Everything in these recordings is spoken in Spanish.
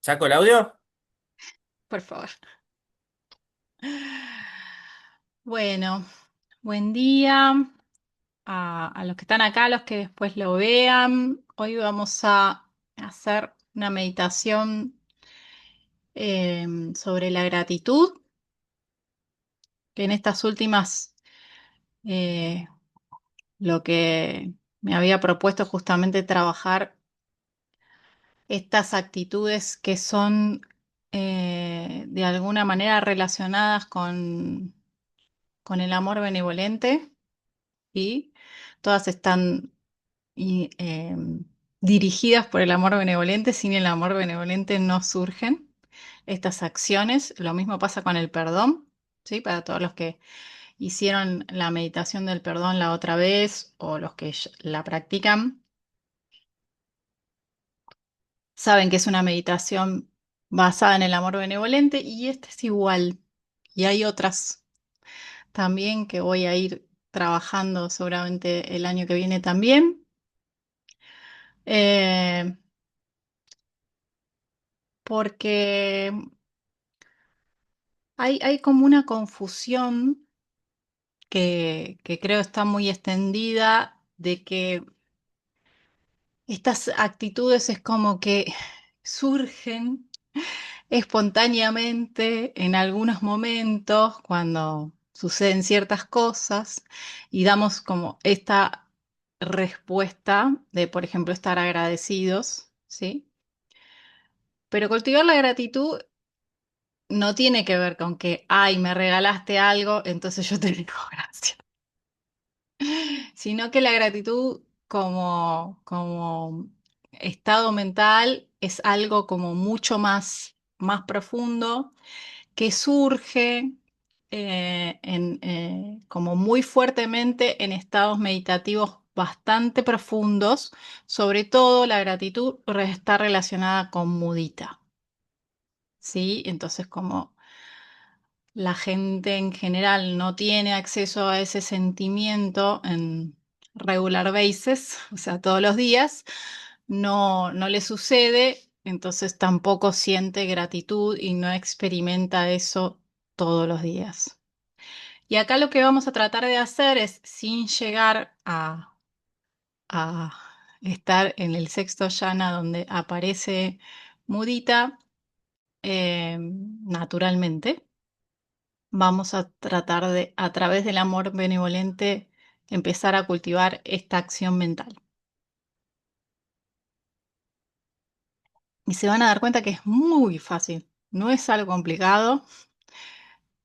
¿Saco el audio? Por favor. Bueno, buen día a los que están acá, a los que después lo vean. Hoy vamos a hacer una meditación sobre la gratitud, que en estas últimas eh, lo que me había propuesto justamente trabajar estas actitudes que son de alguna manera relacionadas con el amor benevolente y todas están y, dirigidas por el amor benevolente. Sin el amor benevolente no surgen estas acciones. Lo mismo pasa con el perdón, ¿sí? Para todos los que hicieron la meditación del perdón la otra vez o los que la practican, saben que es una meditación basada en el amor benevolente y esta es igual. Y hay otras también que voy a ir trabajando seguramente el año que viene también. Eh, Porque hay como una confusión que creo está muy extendida de que estas actitudes es como que surgen espontáneamente en algunos momentos cuando suceden ciertas cosas y damos como esta respuesta de, por ejemplo, estar agradecidos, ¿sí? Pero cultivar la gratitud no tiene que ver con que, ay, me regalaste algo, entonces yo te digo gracias, sino que la gratitud como estado mental es algo como mucho más profundo que surge como muy fuertemente en estados meditativos bastante profundos. Sobre todo la gratitud está relacionada con mudita, ¿sí? Entonces como la gente en general no tiene acceso a ese sentimiento en regular basis, o sea, todos los días, no le sucede, entonces tampoco siente gratitud y no experimenta eso todos los días. Y acá lo que vamos a tratar de hacer es, sin llegar a estar en el sexto yana donde aparece mudita, naturalmente, vamos a tratar de, a través del amor benevolente, empezar a cultivar esta acción mental. Y se van a dar cuenta que es muy fácil, no es algo complicado.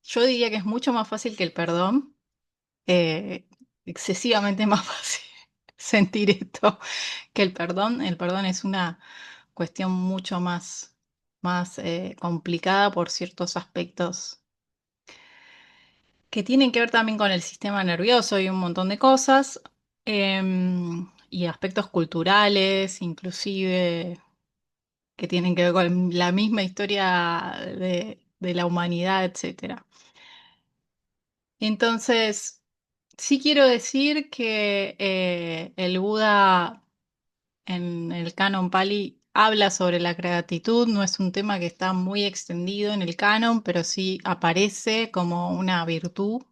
Yo diría que es mucho más fácil que el perdón, excesivamente más fácil sentir esto que el perdón. El perdón es una cuestión mucho más complicada por ciertos aspectos que tienen que ver también con el sistema nervioso y un montón de cosas, y aspectos culturales, inclusive, que tienen que ver con la misma historia de la humanidad, etcétera. Entonces, sí quiero decir que el Buda en el Canon Pali habla sobre la gratitud. No es un tema que está muy extendido en el canon, pero sí aparece como una virtud.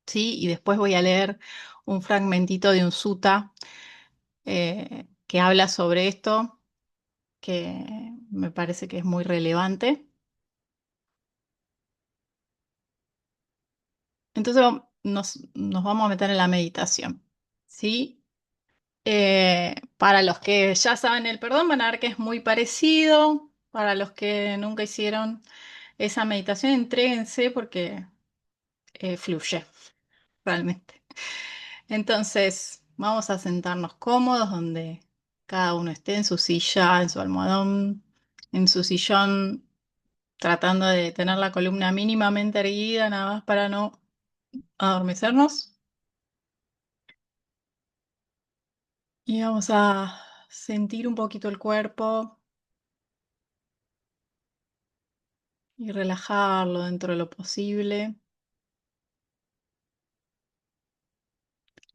¿Sí? Y después voy a leer un fragmentito de un sutta que habla sobre esto, que me parece que es muy relevante. Entonces nos vamos a meter en la meditación, ¿sí? Para los que ya saben el perdón, van a ver que es muy parecido. Para los que nunca hicieron esa meditación, entréguense porque fluye realmente. Entonces, vamos a sentarnos cómodos donde cada uno esté en su silla, en su almohadón, en su sillón, tratando de tener la columna mínimamente erguida, nada más para no adormecernos. Y vamos a sentir un poquito el cuerpo y relajarlo dentro de lo posible.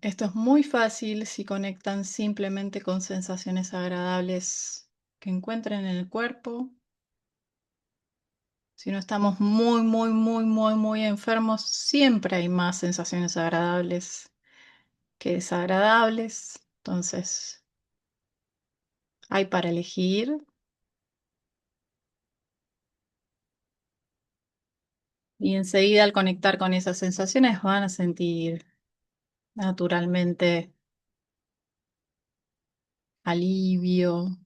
Esto es muy fácil si conectan simplemente con sensaciones agradables que encuentren en el cuerpo. Si no estamos muy, muy, muy, muy, muy enfermos, siempre hay más sensaciones agradables que desagradables. Entonces, hay para elegir y enseguida al conectar con esas sensaciones van a sentir naturalmente alivio,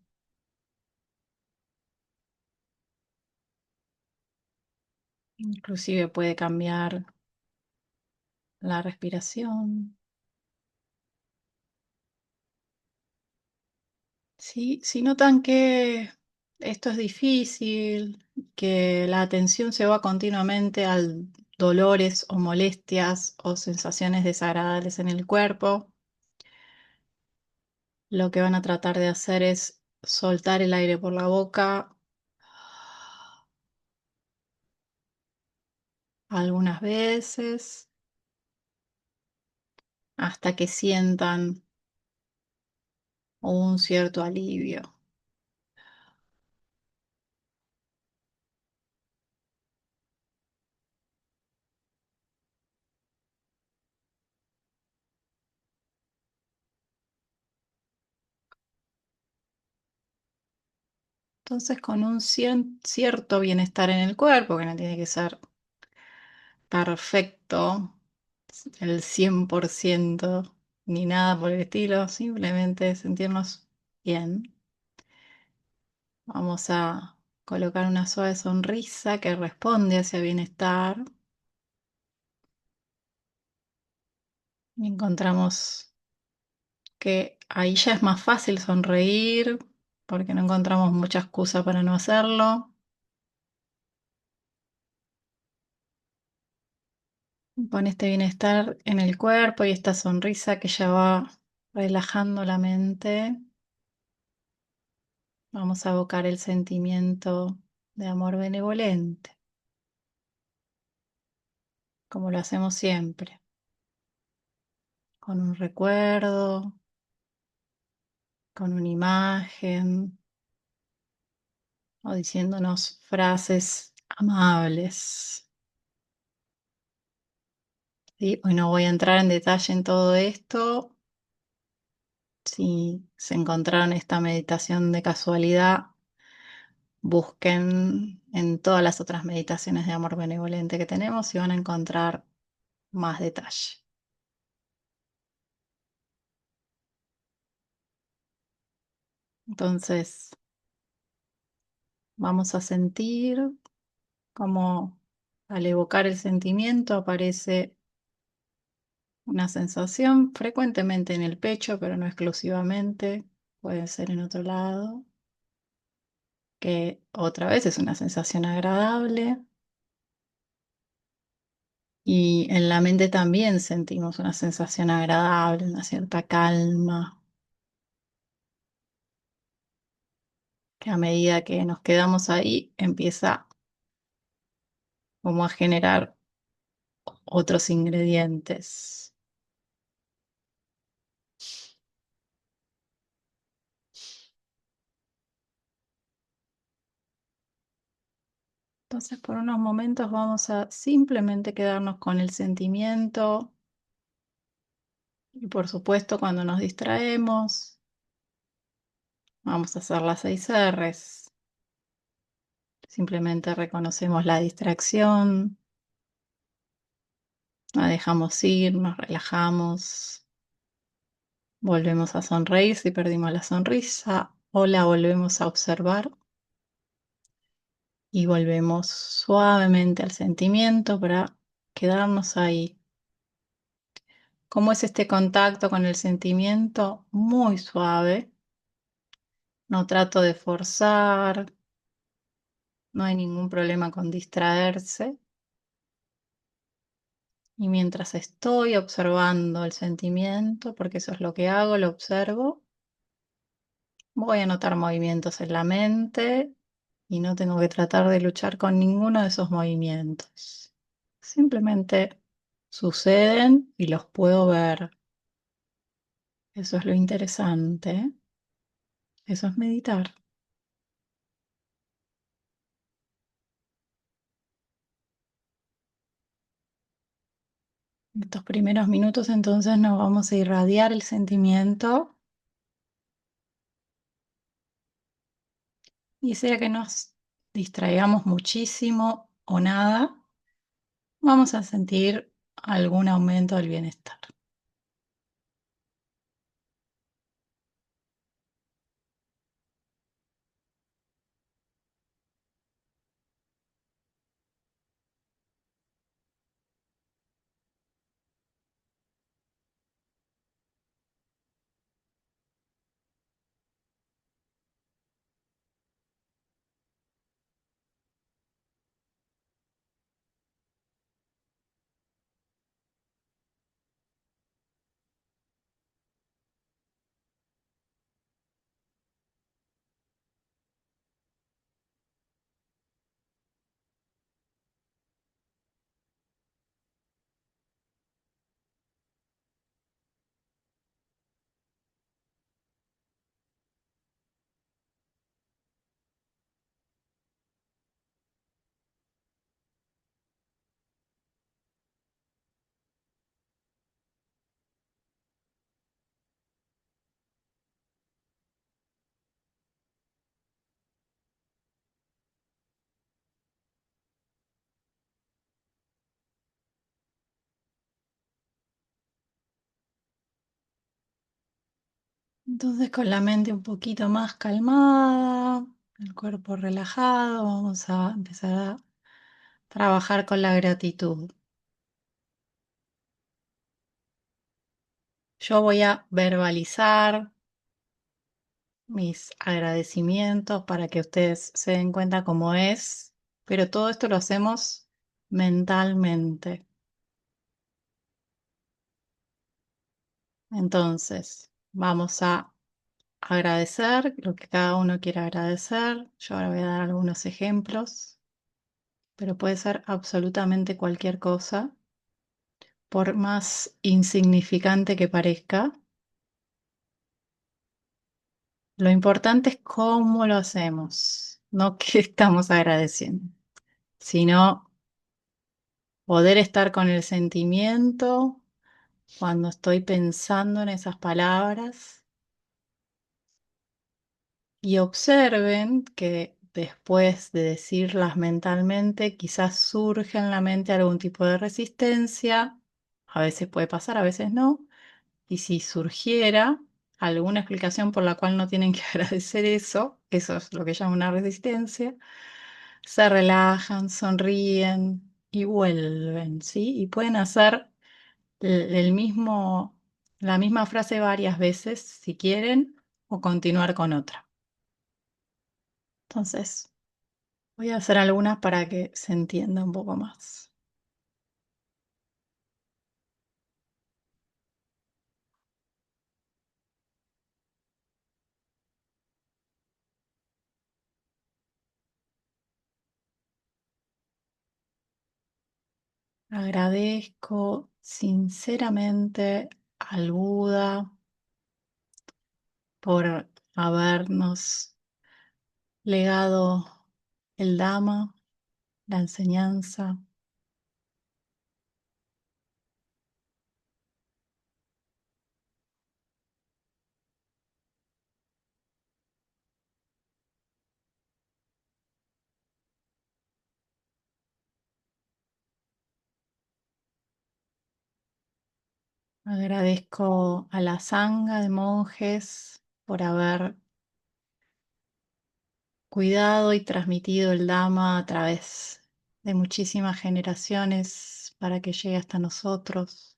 inclusive puede cambiar la respiración. Sí, si notan que esto es difícil, que la atención se va continuamente al dolores o molestias o sensaciones desagradables en el cuerpo, lo que van a tratar de hacer es soltar el aire por la boca algunas veces hasta que sientan un cierto alivio. Entonces, con un cierto bienestar en el cuerpo, que no tiene que ser perfecto, el 100% ni nada por el estilo, simplemente sentirnos bien. Vamos a colocar una suave sonrisa que responde hacia bienestar. Y encontramos que ahí ya es más fácil sonreír porque no encontramos mucha excusa para no hacerlo. Con este bienestar en el cuerpo y esta sonrisa que ya va relajando la mente, vamos a evocar el sentimiento de amor benevolente, como lo hacemos siempre, con un recuerdo, con una imagen o diciéndonos frases amables. ¿Sí? Hoy no voy a entrar en detalle en todo esto. Si se encontraron esta meditación de casualidad, busquen en todas las otras meditaciones de amor benevolente que tenemos y van a encontrar más detalle. Entonces, vamos a sentir como al evocar el sentimiento aparece una sensación frecuentemente en el pecho, pero no exclusivamente, puede ser en otro lado, que otra vez es una sensación agradable. Y en la mente también sentimos una sensación agradable, una cierta calma, que a medida que nos quedamos ahí empieza como a generar otros ingredientes. Entonces, por unos momentos vamos a simplemente quedarnos con el sentimiento y por supuesto cuando nos distraemos, vamos a hacer las 6 R's. Simplemente reconocemos la distracción, la dejamos ir, nos relajamos. Volvemos a sonreír si perdimos la sonrisa o la volvemos a observar y volvemos suavemente al sentimiento para quedarnos ahí. ¿Cómo es este contacto con el sentimiento? Muy suave. No trato de forzar, no hay ningún problema con distraerse. Y mientras estoy observando el sentimiento, porque eso es lo que hago, lo observo, voy a notar movimientos en la mente y no tengo que tratar de luchar con ninguno de esos movimientos. Simplemente suceden y los puedo ver. Eso es lo interesante. Eso es meditar. Estos primeros minutos entonces nos vamos a irradiar el sentimiento y sea que nos distraigamos muchísimo o nada, vamos a sentir algún aumento del bienestar. Entonces con la mente un poquito más calmada, el cuerpo relajado, vamos a empezar a trabajar con la gratitud. Yo voy a verbalizar mis agradecimientos para que ustedes se den cuenta cómo es, pero todo esto lo hacemos mentalmente. Entonces, vamos a agradecer lo que cada uno quiera agradecer. Yo ahora voy a dar algunos ejemplos, pero puede ser absolutamente cualquier cosa, por más insignificante que parezca. Lo importante es cómo lo hacemos, no qué estamos agradeciendo, sino poder estar con el sentimiento cuando estoy pensando en esas palabras y observen que después de decirlas mentalmente, quizás surge en la mente algún tipo de resistencia, a veces puede pasar, a veces no, y si surgiera alguna explicación por la cual no tienen que agradecer eso es lo que llama una resistencia, se relajan, sonríen y vuelven, ¿sí? Y pueden hacer el mismo, la misma frase varias veces si quieren o continuar con otra. Entonces, voy a hacer algunas para que se entienda un poco más. Agradezco sinceramente al Buda por habernos legado el Dhamma, la enseñanza. Agradezco a la Sangha de monjes por haber cuidado y transmitido el Dhamma a través de muchísimas generaciones para que llegue hasta nosotros.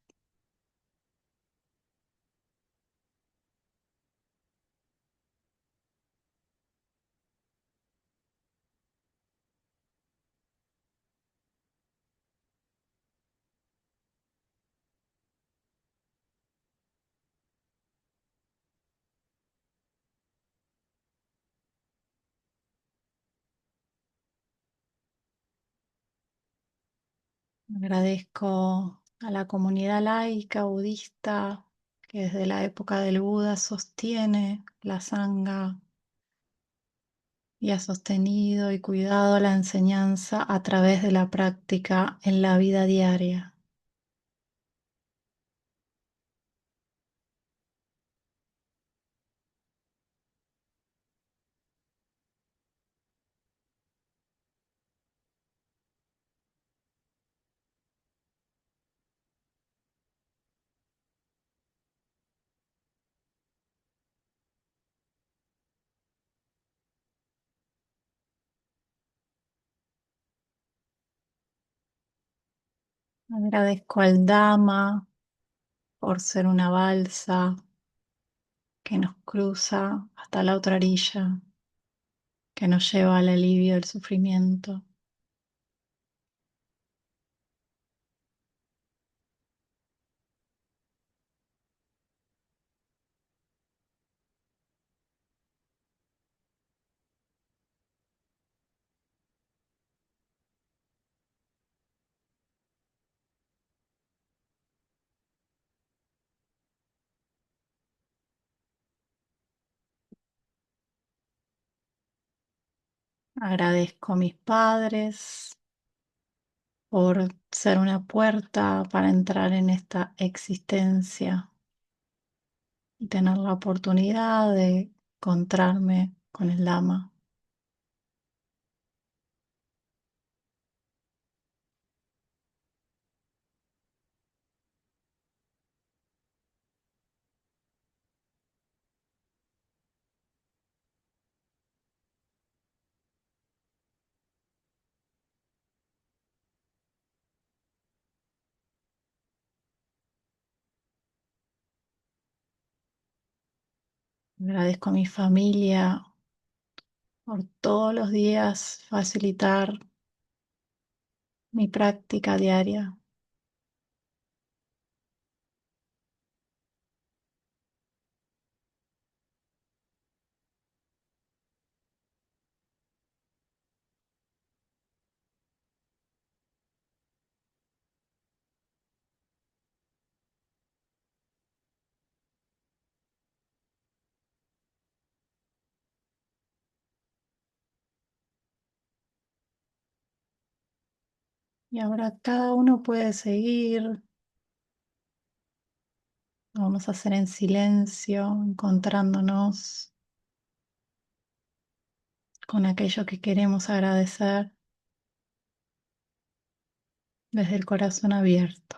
Agradezco a la comunidad laica budista que desde la época del Buda sostiene la Sangha y ha sostenido y cuidado la enseñanza a través de la práctica en la vida diaria. Agradezco al Dama por ser una balsa que nos cruza hasta la otra orilla, que nos lleva al alivio del sufrimiento. Agradezco a mis padres por ser una puerta para entrar en esta existencia y tener la oportunidad de encontrarme con el Dama. Agradezco a mi familia por todos los días facilitar mi práctica diaria. Y ahora cada uno puede seguir. Lo vamos a hacer en silencio, encontrándonos con aquello que queremos agradecer desde el corazón abierto.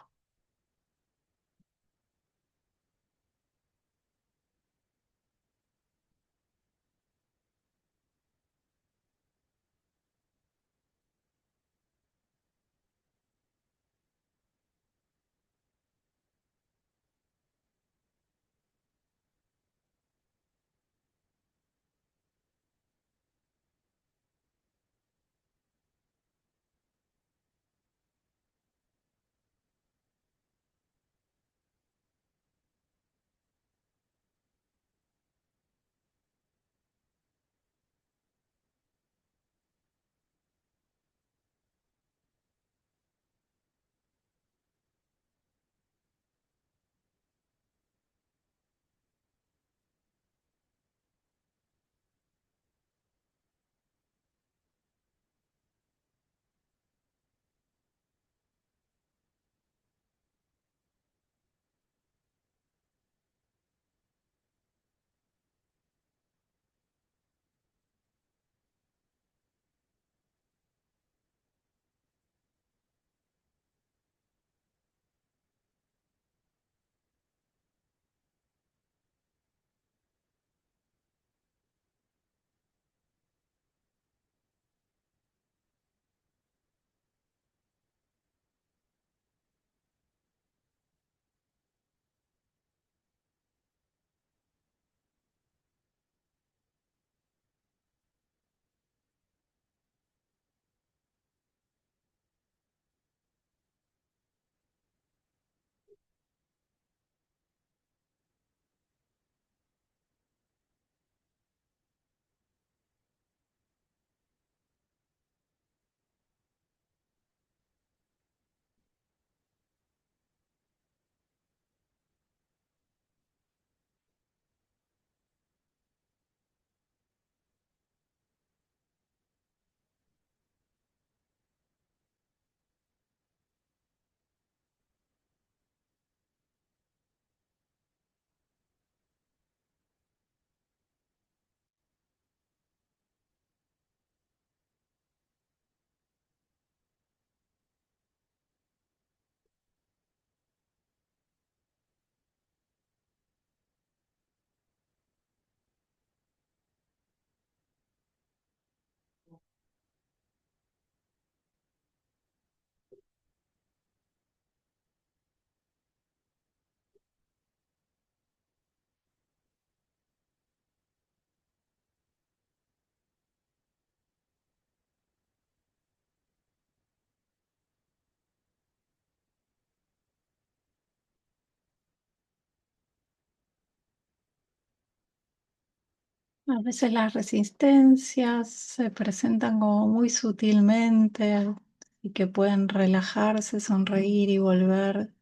A veces las resistencias se presentan como muy sutilmente y que pueden relajarse, sonreír y volver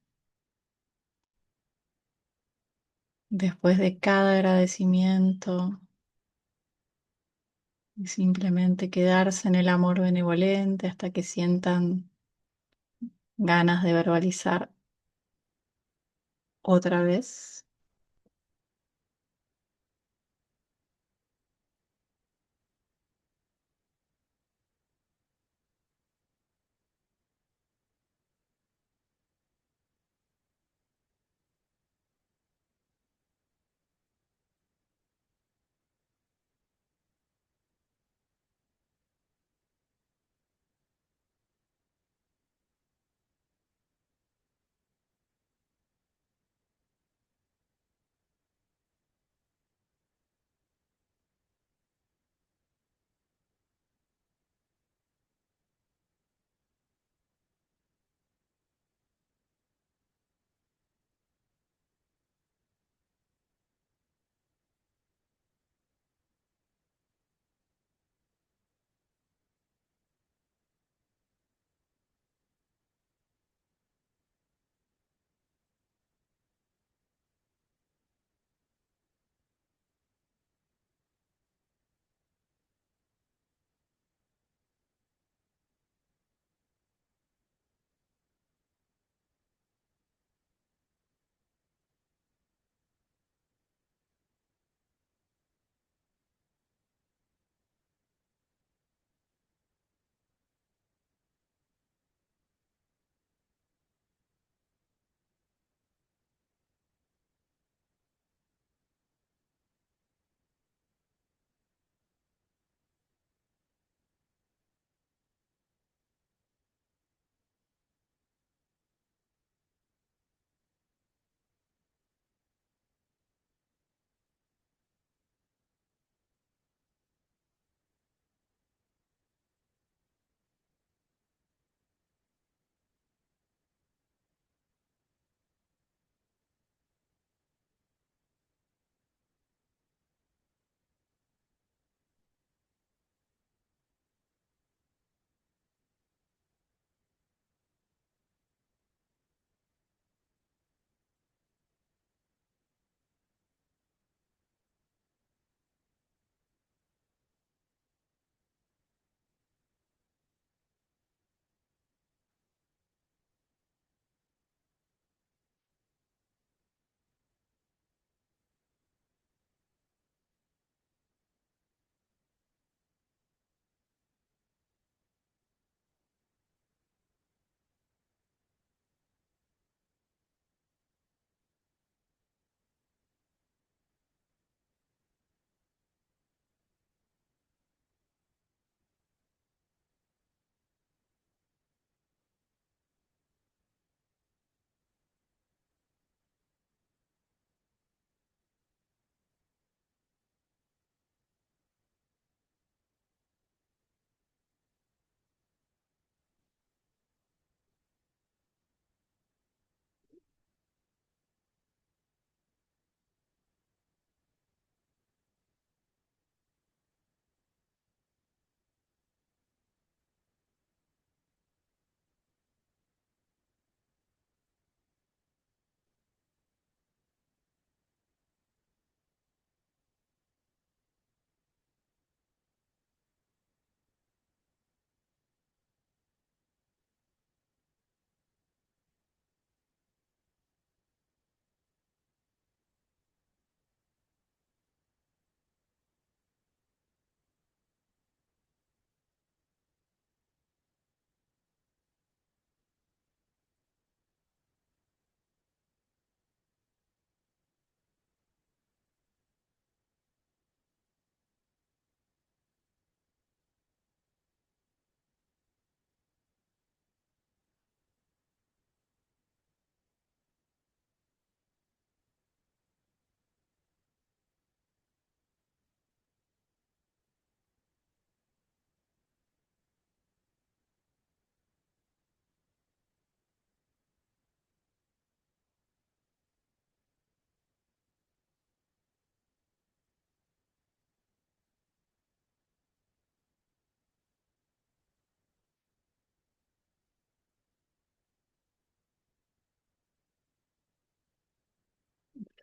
después de cada agradecimiento y simplemente quedarse en el amor benevolente hasta que sientan ganas de verbalizar otra vez.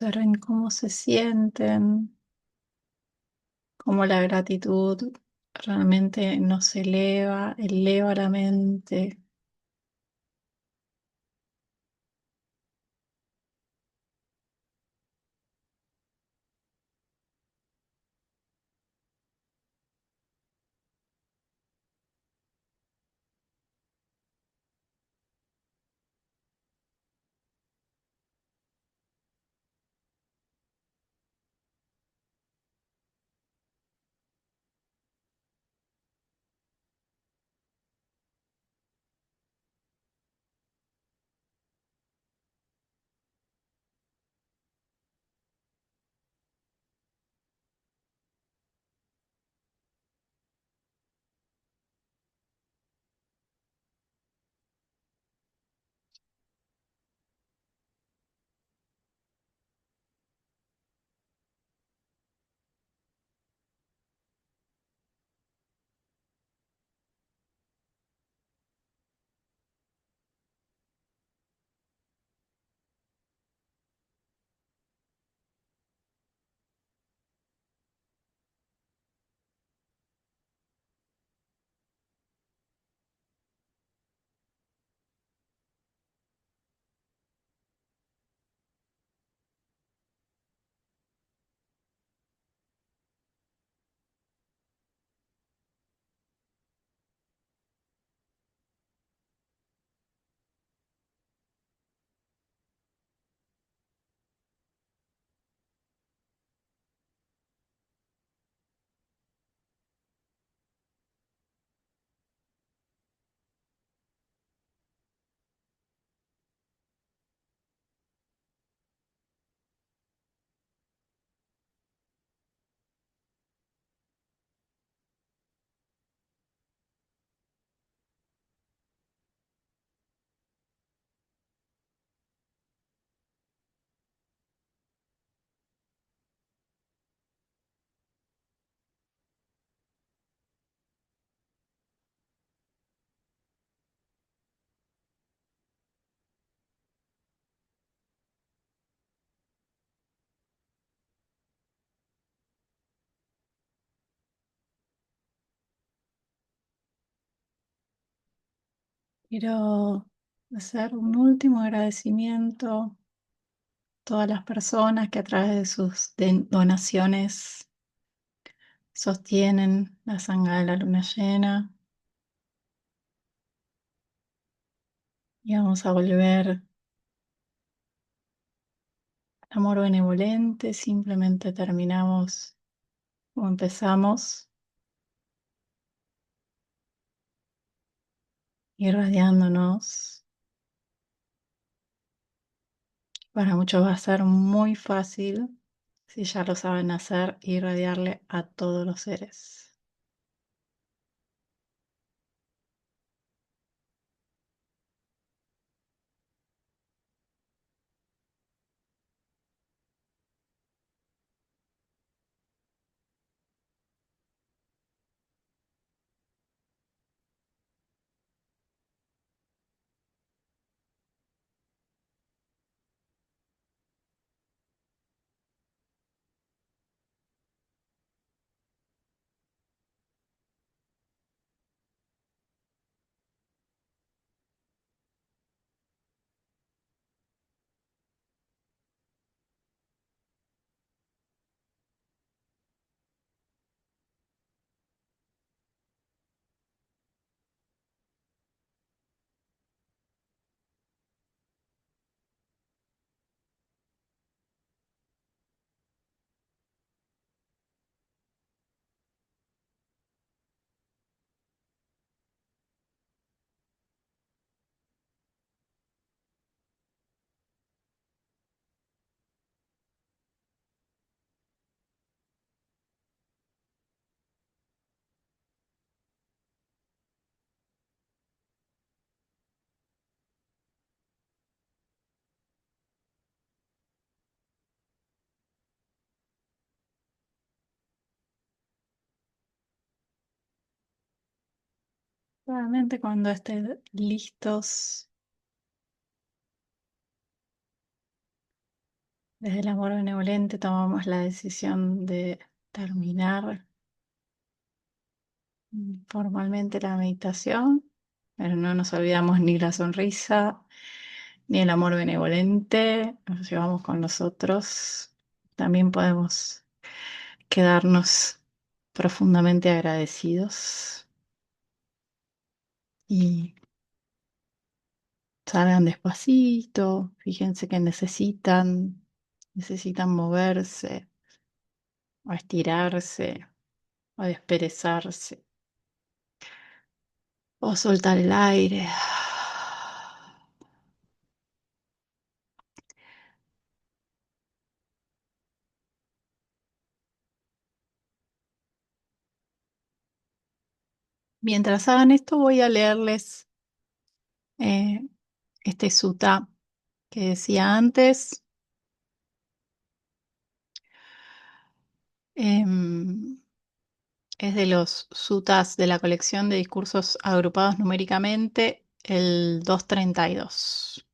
Observen cómo se sienten, cómo la gratitud realmente nos eleva, eleva la mente. Quiero hacer un último agradecimiento a todas las personas que a través de sus donaciones sostienen la sanga de la luna llena. Y vamos a volver al amor benevolente. Simplemente terminamos como empezamos, irradiándonos. Para muchos va a ser muy fácil, si ya lo saben hacer, irradiarle a todos los seres. Nuevamente, cuando estén listos, Desde el amor benevolente tomamos la decisión de terminar formalmente la meditación, pero no nos olvidamos ni la sonrisa, ni el amor benevolente, nos llevamos con nosotros. También podemos quedarnos profundamente agradecidos y salgan despacito, fíjense que necesitan moverse o estirarse o desperezarse o soltar el aire. Mientras hagan esto, voy a leerles eh, este sutta que decía antes. Em, es de los suttas de la colección de discursos agrupados numéricamente, el 232.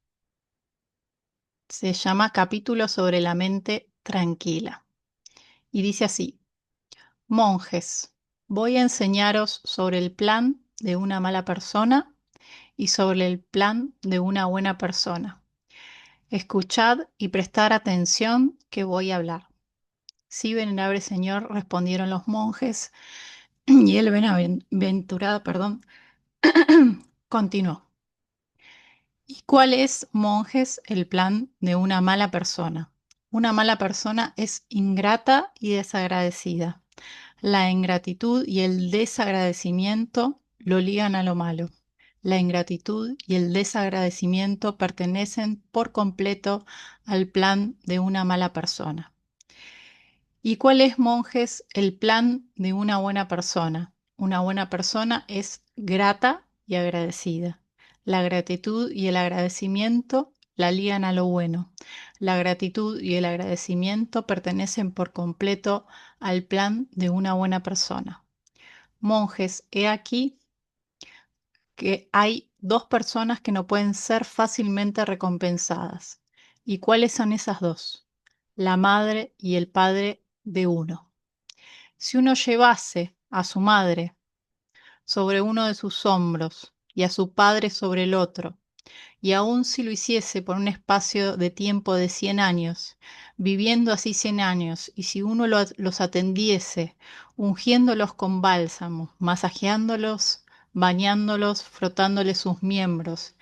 Se llama Capítulo sobre la mente tranquila. Y dice así: Monjes, voy a enseñaros sobre el plan de una mala persona y sobre el plan de una buena persona. Escuchad y prestar atención que voy a hablar. Sí, venerable señor, respondieron los monjes, y el bienaventurado, perdón, continuó. ¿Y cuál es, monjes, el plan de una mala persona? Una mala persona es ingrata y desagradecida. La ingratitud y el desagradecimiento lo ligan a lo malo. La ingratitud y el desagradecimiento pertenecen por completo al plan de una mala persona. ¿Y cuál es, monjes, el plan de una buena persona? Una buena persona es grata y agradecida. La gratitud y el agradecimiento la ligan a lo bueno. La gratitud y el agradecimiento pertenecen por completo al plan de una buena persona. Monjes, he aquí que hay dos personas que no pueden ser fácilmente recompensadas. ¿Y cuáles son esas dos? La madre y el padre de uno. Si uno llevase a su madre sobre uno de sus hombros y a su padre sobre el otro, y aun si lo hiciese por un espacio de tiempo de 100 años, viviendo así 100 años, y si uno los atendiese, ungiéndolos con bálsamo, masajeándolos, bañándolos, frotándoles sus miembros,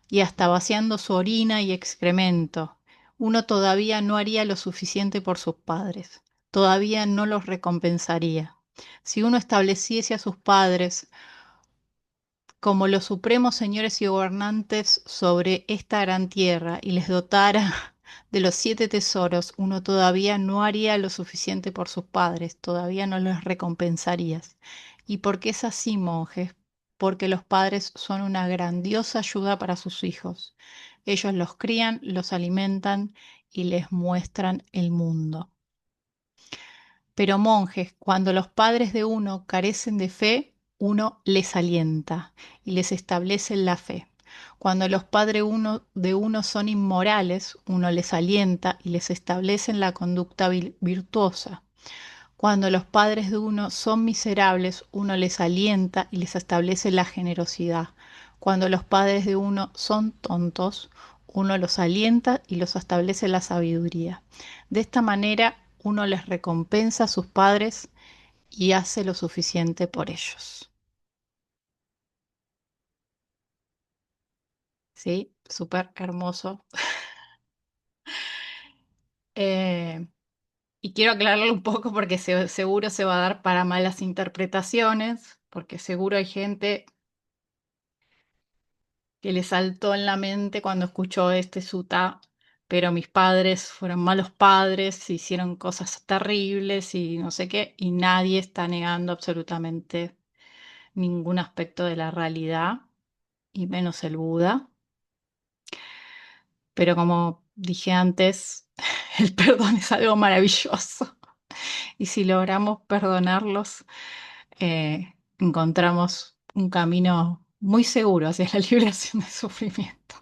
y hasta vaciando su orina y excremento, uno todavía no haría lo suficiente por sus padres, todavía no los recompensaría. Si uno estableciese a sus padres como los supremos señores y gobernantes sobre esta gran tierra y les dotara de los 7 tesoros, uno todavía no haría lo suficiente por sus padres, todavía no los recompensarías. ¿Y por qué es así, monjes? Porque los padres son una grandiosa ayuda para sus hijos. Ellos los crían, los alimentan y les muestran el mundo. Pero monjes, cuando los padres de uno carecen de fe, uno les alienta y les establece la fe. Cuando los padres de uno son inmorales, uno les alienta y les establece la conducta virtuosa. Cuando los padres de uno son miserables, uno les alienta y les establece la generosidad. Cuando los padres de uno son tontos, uno los alienta y los establece la sabiduría. De esta manera, uno les recompensa a sus padres y hace lo suficiente por ellos. ¿Sí? Súper hermoso. Eh, y quiero aclararlo un poco porque seguro se va a dar para malas interpretaciones, porque seguro hay gente que le saltó en la mente cuando escuchó este sutta, pero mis padres fueron malos padres, hicieron cosas terribles y no sé qué, y nadie está negando absolutamente ningún aspecto de la realidad, y menos el Buda. Pero como dije antes, el perdón es algo maravilloso. Y si logramos perdonarlos, encontramos un camino muy seguro hacia la liberación del sufrimiento.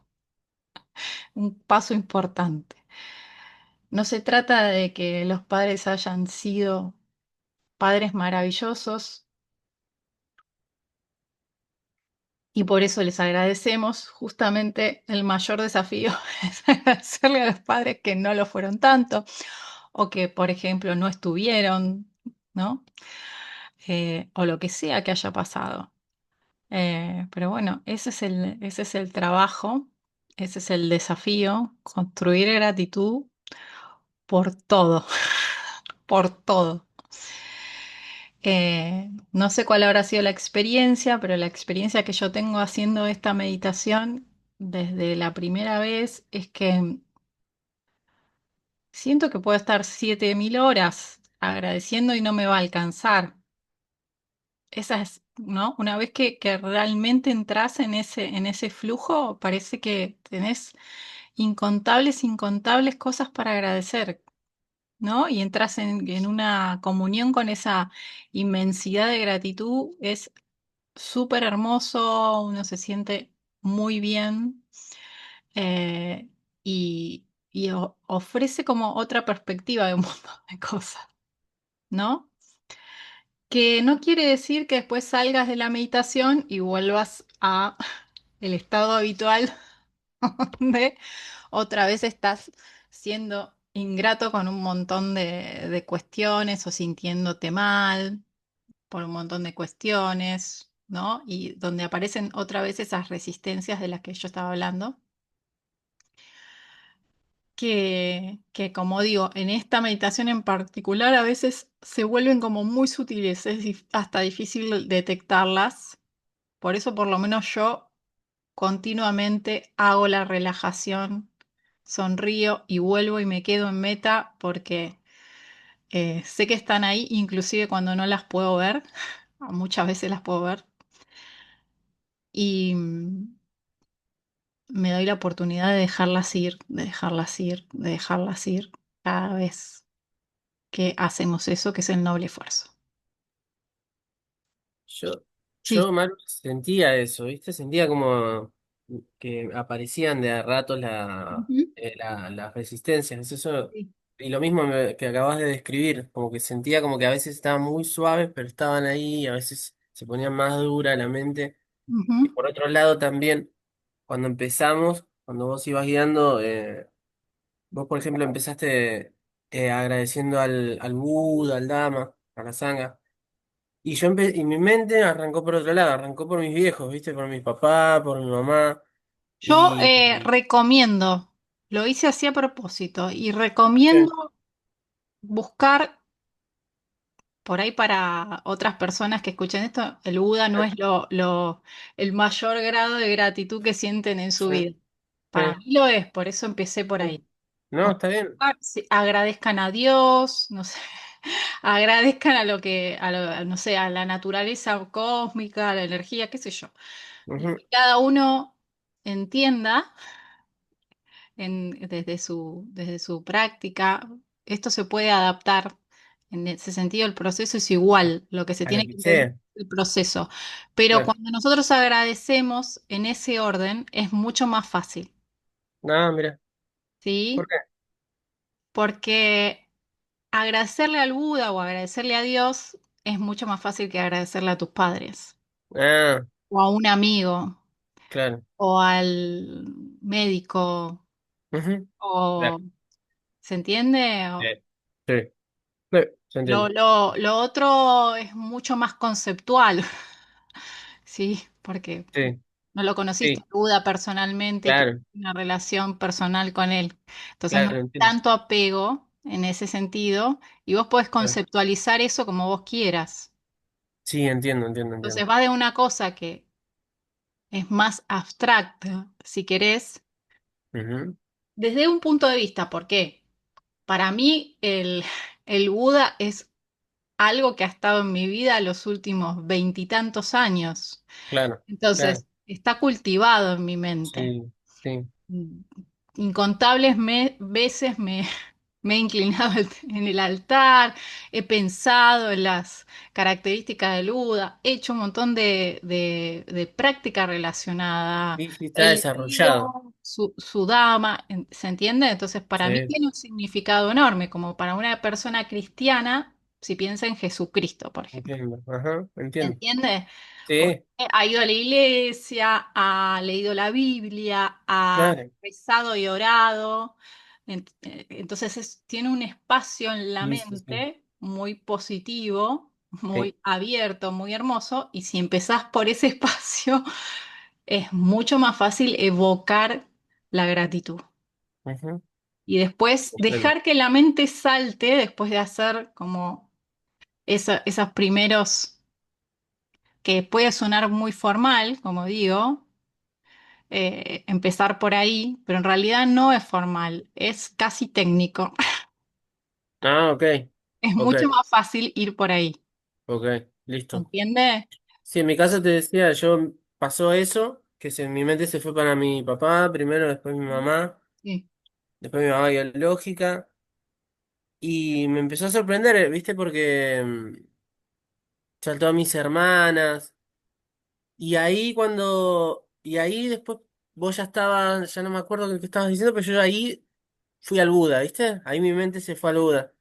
Un paso importante. No se trata de que los padres hayan sido padres maravillosos y por eso les agradecemos. Justamente el mayor desafío es agradecerle a los padres que no lo fueron tanto o que, por ejemplo, no estuvieron, ¿no? O lo que sea que haya pasado. Pero bueno, ese es el trabajo, ese es el desafío, construir gratitud por todo, por todo. No sé cuál habrá sido la experiencia, pero la experiencia que yo tengo haciendo esta meditación desde la primera vez es que siento que puedo estar 7000 horas agradeciendo y no me va a alcanzar. Esa es, ¿no? Una vez que realmente entras en ese flujo, parece que tenés incontables, incontables cosas para agradecer, ¿no? Y entras en una comunión con esa inmensidad de gratitud, es súper hermoso, uno se siente muy bien eh, y ofrece como otra perspectiva de un montón de cosas, ¿no? Que no quiere decir que después salgas de la meditación y vuelvas a el estado habitual donde otra vez estás siendo ingrato con un montón de cuestiones o sintiéndote mal por un montón de cuestiones, ¿no? Y donde aparecen otra vez esas resistencias de las que yo estaba hablando, que como digo, en esta meditación en particular a veces se vuelven como muy sutiles, es hasta difícil detectarlas. Por eso por lo menos yo continuamente hago la relajación, sonrío y vuelvo y me quedo en meta porque sé que están ahí, inclusive cuando no las puedo ver, muchas veces las puedo ver, y me doy la oportunidad de dejarlas ir, de dejarlas ir, de dejarlas ir cada vez que hacemos eso, que es el noble esfuerzo. Yo, Sí. yo, Maru, sentía eso, ¿viste? Sentía como que aparecían de a ratos Ujú. las resistencias, es eso. Sí. Y lo mismo que acabas de describir, como que sentía como que a veces estaban muy suaves, pero estaban ahí, y a veces se ponían más dura la mente. Y Ujú. por otro lado también, cuando empezamos, cuando vos ibas guiando, vos por ejemplo empezaste agradeciendo al Buda, al Dhamma, a la Sangha. Y mi mente arrancó por otro lado, arrancó por mis viejos, ¿viste? Por mi papá, por mi mamá. Yo Y recomiendo, lo hice así a propósito, y sí, recomiendo buscar por ahí para otras personas que escuchen esto, el Buda no es el mayor grado de gratitud que sienten en su sí, vida. Para sí, mí lo es, por eso empecé por sí. ahí. No, está bien. Sí, agradezcan a Dios, no sé, agradezcan a no sé, a la naturaleza cósmica, a la energía, qué sé yo. Lo Ujú. que cada uno entienda desde su práctica, esto se puede adaptar. En ese sentido, el proceso es igual, lo que se A lo tiene que que entender sea. es el proceso. Pero Claro. cuando nosotros agradecemos en ese orden, es mucho más fácil, No, mira. ¿Por ¿sí? qué? Porque agradecerle al Buda o agradecerle a Dios es mucho más fácil que agradecerle a tus padres, Ah, o a un amigo, claro. o al médico, Ujú. o Claro. ¿se entiende? Sí, sí, sí, se entiende. Lo otro es mucho más conceptual, ¿sí? Porque Sí, no lo conociste a sí, Buda personalmente y tuviste claro, una relación personal con él. Entonces no hay claro, entiendo. tanto apego en ese sentido y vos podés Claro. conceptualizar eso como vos quieras. Sí, entiendo, entiendo, Entonces entiendo. va de una cosa que es más abstracta, si querés, Ujú. desde un punto de vista, ¿por qué? Para mí el Buda es algo que ha estado en mi vida los últimos veintitantos años. Claro, claro. Entonces, está cultivado en mi mente. Sí, sí, Mm, Incontables veces me he inclinado en el altar, he pensado en las características del Buda, he hecho un montón de práctica relacionada, sí, sí, está he leído, desarrollado. su dama, ¿se entiende? Entonces, para mí Sí, tiene un significado enorme, como para una persona cristiana, si piensa en Jesucristo, por ejemplo. entiendo. Ajá, entiendo. ¿Entiende? Porque Sí, ha ido a la iglesia, ha leído la Biblia, ha claro. rezado y orado. Entonces tiene un espacio en la Sí, sí, sí. mente muy positivo, Sí. muy abierto, muy hermoso. Y si empezás por ese espacio, es mucho más fácil evocar la gratitud. Ujú. Y después Bueno. dejar que la mente salte después de hacer como esos primeros, que puede sonar muy formal, como digo, empezar por ahí, pero en realidad no es formal, es casi técnico. Ah, ok. Es Ok, mucho más fácil ir por ahí. ok, listo. ¿Entiende? Sí, en mi caso te decía, yo pasó eso, en mi mente se fue para mi papá primero, después mi mamá, Sí. después mi mamá biológica, y me empezó a sorprender, ¿viste? Porque saltó a mis hermanas, y ahí después vos ya estabas, ya no me acuerdo qué estabas diciendo, pero yo ya ahí fui al Buda, ¿viste? Ahí mi mente se fue al Buda,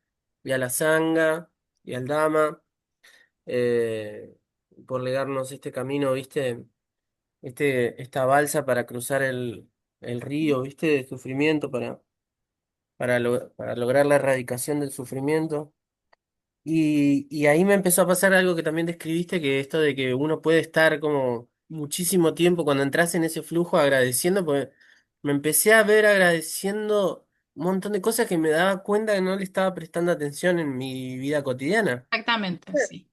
y a la Sangha, y al Dhamma, eh, por legarnos este camino, ¿viste? Esta balsa para cruzar el río, ¿viste? De sufrimiento para lograr la erradicación del sufrimiento. Y ahí me empezó a pasar algo que también describiste, que esto de que uno puede estar como muchísimo tiempo cuando entras en ese flujo agradeciendo, pues me empecé a ver agradeciendo un montón de cosas que me daba cuenta que no le estaba prestando atención en mi vida cotidiana. Exactamente, sí.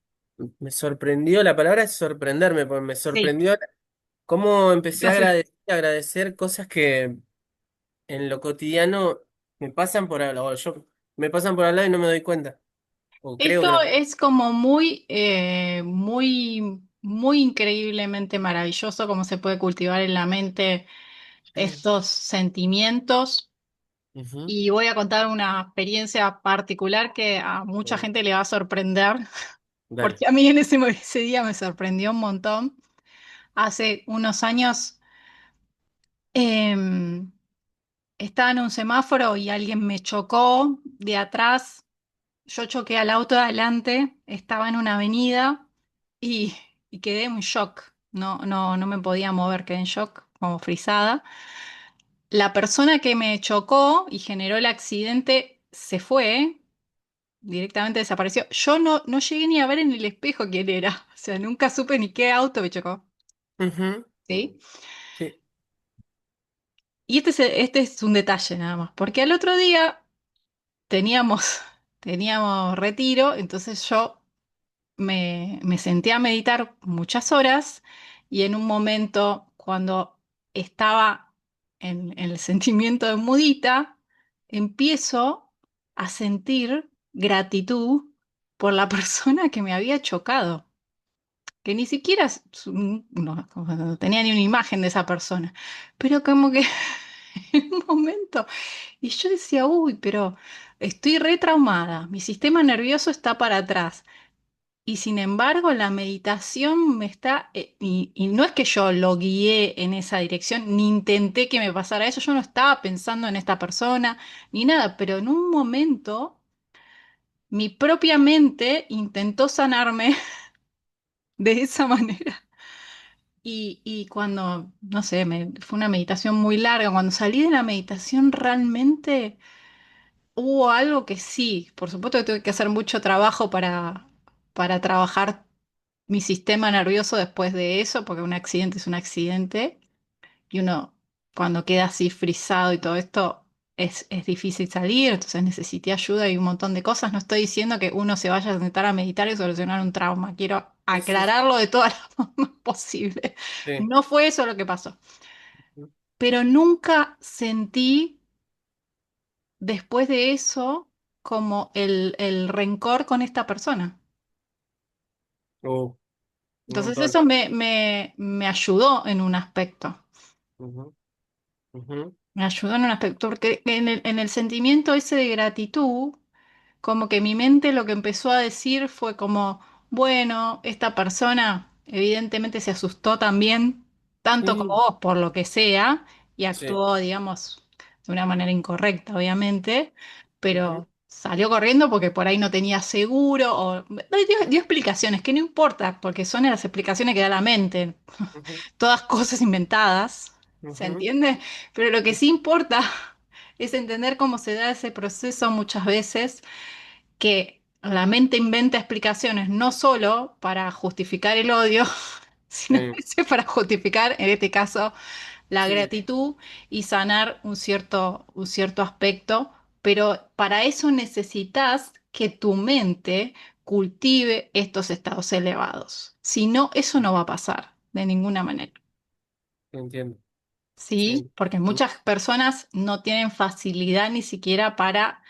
Me sorprendió, la palabra es sorprenderme, pues me Sí. sorprendió cómo empecé a Entonces, agradecer cosas que en lo cotidiano me pasan por al lado, o yo me pasan por al lado y no me doy cuenta, o creo esto que no. es como muy, muy increíblemente maravilloso cómo se puede cultivar en la mente Sí. estos sentimientos. Ujú. Y voy a contar una experiencia particular que a mucha Bueno, gente le va a sorprender, dale. porque a mí en ese día me sorprendió un montón. Hace unos años em, estaba en un semáforo y alguien me chocó de atrás. Yo choqué al auto de adelante, estaba en una avenida y, y quedé en shock. No me podía mover, quedé en shock, como frisada. La persona que me chocó y generó el accidente se fue, directamente desapareció. Yo no llegué ni a ver en el espejo quién era. O sea, nunca supe ni qué auto me chocó. Ujú. ¿Sí? Sí. Y este es un detalle nada más, porque al otro día teníamos, teníamos retiro, entonces yo me senté a meditar muchas horas y en un momento, cuando estaba en el sentimiento de mudita, empiezo a sentir gratitud por la persona que me había chocado, que ni siquiera no tenía ni una imagen de esa persona, pero como que en un momento, y yo decía, uy, pero estoy retraumada, mi sistema nervioso está para atrás. Y sin embargo, la meditación me está, y no es que yo lo guié en esa dirección, ni intenté que me pasara eso, yo no estaba pensando en esta persona, ni nada, pero en un momento mi propia mente intentó sanarme de esa manera. Y cuando, no sé, fue una meditación muy larga, cuando salí de la meditación realmente hubo algo que sí, por supuesto que tuve que hacer mucho trabajo para trabajar mi sistema nervioso después de eso, porque un accidente es un accidente, y uno cuando queda así frisado y todo esto es difícil salir, entonces necesité ayuda y un montón de cosas. No estoy diciendo que uno se vaya a sentar a meditar y solucionar un trauma, quiero Sí, sí, sí. aclararlo de todas las formas posibles. Sí. No fue eso lo que pasó, Ujú. pero nunca sentí después de eso como el rencor con esta persona. Uh, un Entonces montón. eso me ayudó en un aspecto. Ujú. Ujú. Me ayudó en un aspecto, porque en el sentimiento ese de gratitud, como que mi mente lo que empezó a decir fue como, bueno, esta persona evidentemente se asustó también, tanto como Sí, vos, por lo que sea, y Sí. actuó, digamos, de una manera incorrecta, obviamente, Ujú, pero salió corriendo porque por ahí no tenía seguro o dio explicaciones, que no importa, porque son las explicaciones que da la mente, ujú, todas cosas inventadas, ¿se ujú, entiende? Pero lo que sí importa es entender cómo se da ese proceso muchas veces, que la mente inventa explicaciones no solo para justificar el odio, sino a sí, veces para justificar, en este caso, la sí, gratitud y sanar un cierto aspecto, pero para eso necesitas que tu mente cultive estos estados elevados. Si no, eso no va a pasar de ninguna manera. entiendo. ¿Sí? Sí. Porque muchas personas no tienen facilidad ni siquiera para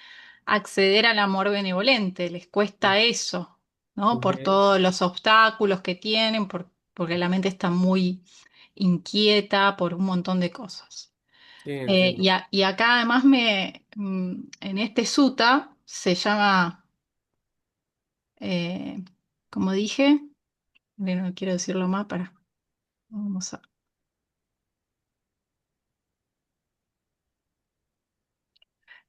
acceder al amor benevolente, les cuesta eso, ¿no? Por Ujú, todos los obstáculos que tienen, porque la mente está muy inquieta por un montón de cosas. sí, entiendo. Y acá además en este sutta se llama, eh, como dije, no quiero decirlo más vamos a,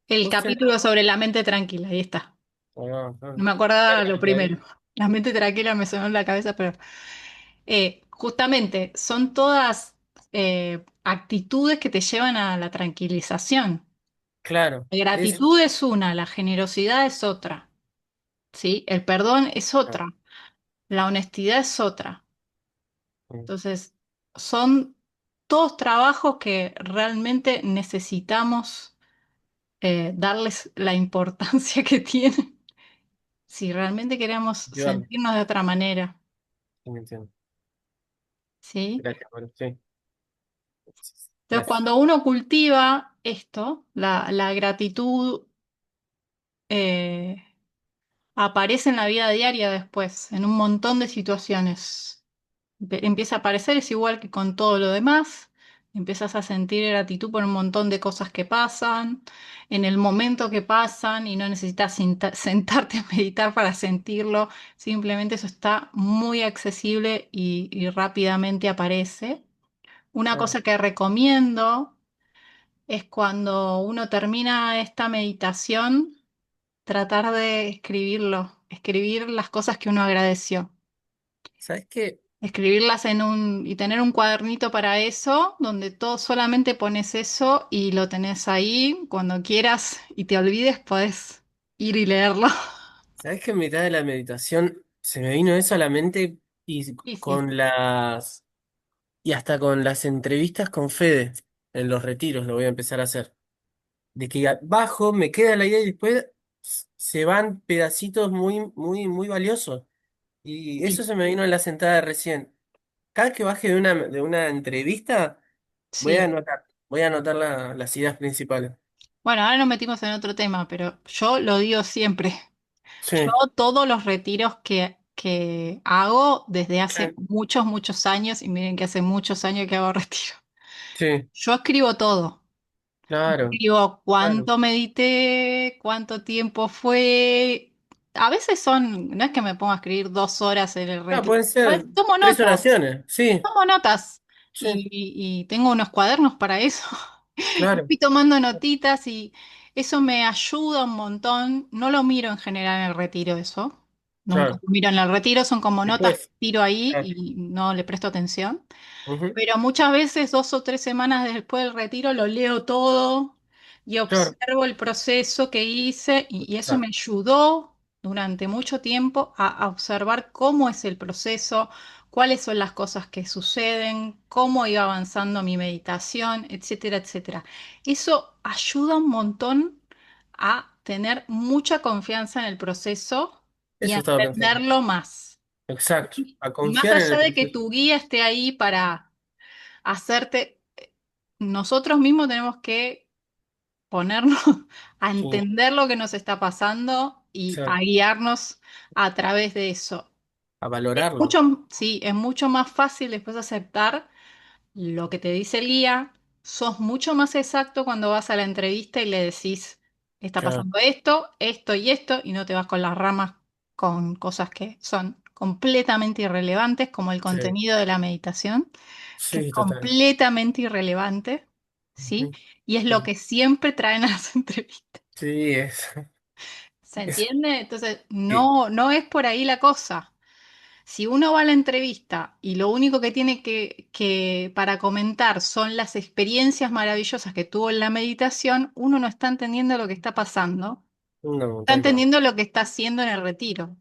el Vos capítulo sobre la mente tranquila, ahí está. ah, No me ¿cuál acordaba es lo el que primero. hay? La mente tranquila me sonó en la cabeza, pero justamente son todas actitudes que te llevan a la tranquilización. Claro, La es. gratitud es una, la generosidad es otra, ¿sí? El perdón es Ah, otra, la honestidad es otra. mm, Entonces, son todos trabajos que realmente necesitamos darles la importancia que tienen si realmente queremos ayudarme. sentirnos de otra manera, Sí, me entiendo. ¿sí? Gracias, bueno, sí, Entonces, gracias. cuando uno cultiva esto, la gratitud eh, aparece en la vida diaria después, en un montón de situaciones. Empieza a aparecer, es igual que con todo lo demás. Empiezas a sentir gratitud por un montón de cosas que pasan, en el momento que pasan, y no necesitas sentarte a meditar para sentirlo. Simplemente eso está muy accesible y rápidamente aparece. Una Claro. cosa que recomiendo es cuando uno termina esta meditación, tratar de escribir las cosas que uno agradeció, ¿Sabes qué? escribirlas y tener un cuadernito para eso, donde todo solamente pones eso y lo tenés ahí, cuando quieras y te olvides, podés ir y leerlo. ¿Sabes que en mitad de la meditación se me vino eso a la mente y Sí, sí. con las y hasta con las entrevistas con Fede en los retiros lo voy a empezar a hacer? De que bajo me queda la idea y después se van pedacitos muy, muy, muy valiosos. Y eso Sí, se me vino en la sentada de recién. Cada vez que baje de una entrevista, sí. voy a anotar las ideas principales. Bueno, ahora nos metimos en otro tema, pero yo lo digo siempre. Yo Sí, todos los retiros que hago desde hace sí, muchos, muchos años, y miren que hace muchos años que hago retiro, sí, yo escribo todo. claro, Escribo claro. cuánto medité, cuánto tiempo fue. A veces no es que me ponga a escribir 2 horas en el Ah, retiro. pueden ser Tomo tres notas, oraciones. Sí, tomo notas. sí, Y tengo unos cuadernos para eso. Y claro, fui tomando notitas y eso me ayuda un montón. No lo miro en general en el retiro eso. Nunca claro. lo miro en el retiro, son como notas que Después. tiro ahí Claro. y no le presto atención. Ujú, Pero muchas veces, 2 o 3 semanas después del retiro, lo leo todo y claro, observo el proceso que hice y eso me exacto. ayudó durante mucho tiempo a observar cómo es el proceso, cuáles son las cosas que suceden, cómo iba avanzando mi meditación, etcétera, etcétera. Eso ayuda un montón a tener mucha confianza en el proceso y a Eso estaba pensando. entenderlo más. Exacto. A Más confiar en allá el de que proceso. tu guía esté ahí para hacerte, nosotros mismos tenemos que ponernos a Sí, entender lo que nos está pasando y a exacto. guiarnos a través de eso. A valorarlo. Sí, es mucho más fácil después aceptar lo que te dice el guía. Sos mucho más exacto cuando vas a la entrevista y le decís, está Claro. pasando esto, esto y esto, y no te vas con las ramas con cosas que son completamente irrelevantes, como el Sí, contenido de la meditación, que es sí, total. completamente irrelevante. ¿sí? Ujú. Y es lo Sí, que siempre traen a las entrevistas. sí, es, ¿Se es- entiende? Entonces, sí, no es por ahí la cosa. Si uno va a la entrevista y lo único que tiene que para comentar son las experiencias maravillosas que tuvo en la meditación, uno no está entendiendo lo que está pasando, no, está tal cual. entendiendo lo que está haciendo en el retiro,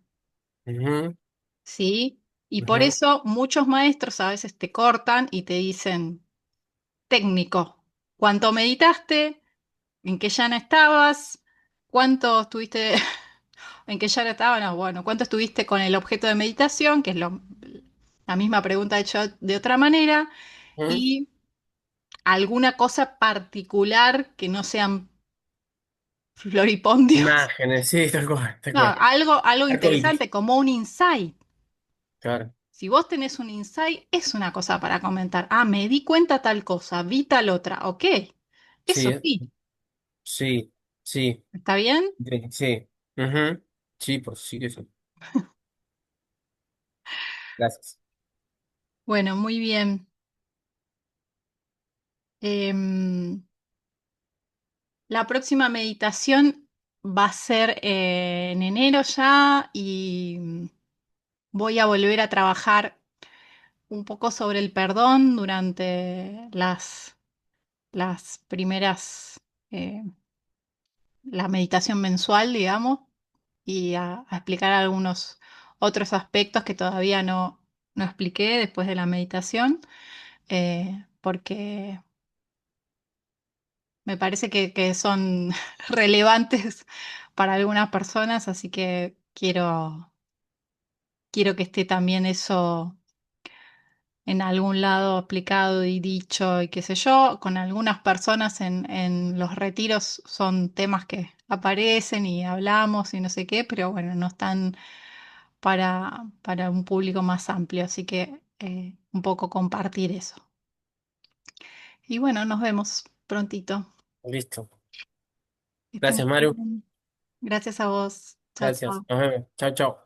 Ujú, ¿sí? Y por ujú. eso muchos maestros a veces te cortan y te dicen, técnico, ¿cuánto meditaste? ¿En qué llana estabas? ¿Cuánto estuviste? ¿En qué llana estabas? No, bueno, ¿cuánto estuviste con el objeto de meditación? Que es la misma pregunta hecha de otra manera. Ujú. Y alguna cosa particular que no sean floripondios. Imágenes, sí, tal cual, tal No, cual. algo Arcoíris, interesante como un insight. claro. Si vos tenés un insight, es una cosa para comentar. Ah, me di cuenta tal cosa, vi tal otra. Ok, Sí, eso sí. sí, sí, ¿Está bien? sí, sí. Ujú. Sí, pues sí que sí. Gracias. Bueno, muy bien. Em, la próxima meditación va a ser en enero ya y voy a volver a trabajar un poco sobre el perdón durante las primeras, eh, la meditación mensual, digamos, y a explicar algunos otros aspectos que todavía no expliqué después de la meditación, porque me parece que son relevantes para algunas personas, así que quiero que esté también eso en algún lado explicado y dicho y qué sé yo. Con algunas personas en los retiros son temas que aparecen y hablamos y no sé qué, pero bueno, no están para un público más amplio, así que un poco compartir eso. Y bueno, nos vemos prontito. Listo. Que esté muy Gracias, Maru. bien. Gracias a vos. Chao, Gracias. chao. Nos vemos. Chao, chao.